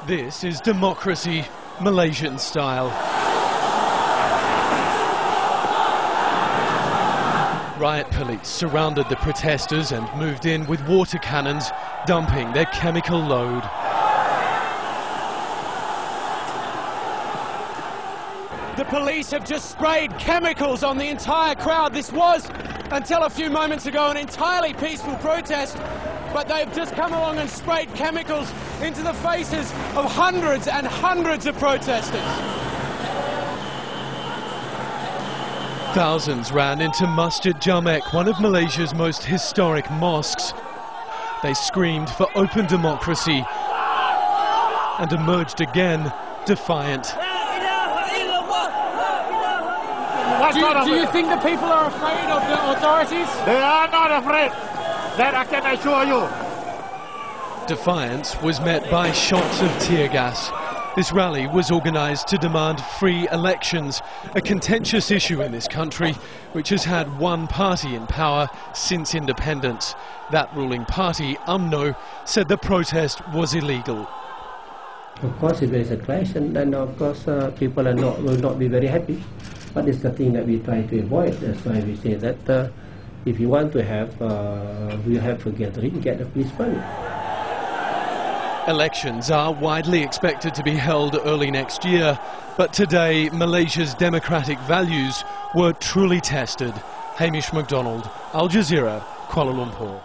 This is democracy, Malaysian style. Riot police surrounded the protesters and moved in with water cannons, dumping their chemical load. The police have just sprayed chemicals on the entire crowd. This was, until a few moments ago, an entirely peaceful protest, but they've just come along and sprayed chemicals into the faces of hundreds and hundreds of protesters. Thousands ran into Masjid Jamek, one of Malaysia's most historic mosques. They screamed for open democracy and emerged again, defiant. Do you think the people are afraid of the authorities? They are not afraid. That I can assure you. Defiance was met by shots of tear gas. This rally was organised to demand free elections, a contentious issue in this country, which has had one party in power since independence. That ruling party, UMNO, said the protest was illegal. Of course, if there is a clash, and then of course people will not be very happy. But it's the thing that we try to avoid. That's why we say that if you want to have, we have a gathering, get a police permit. Elections are widely expected to be held early next year, but today Malaysia's democratic values were truly tested. Hamish MacDonald, Al Jazeera, Kuala Lumpur.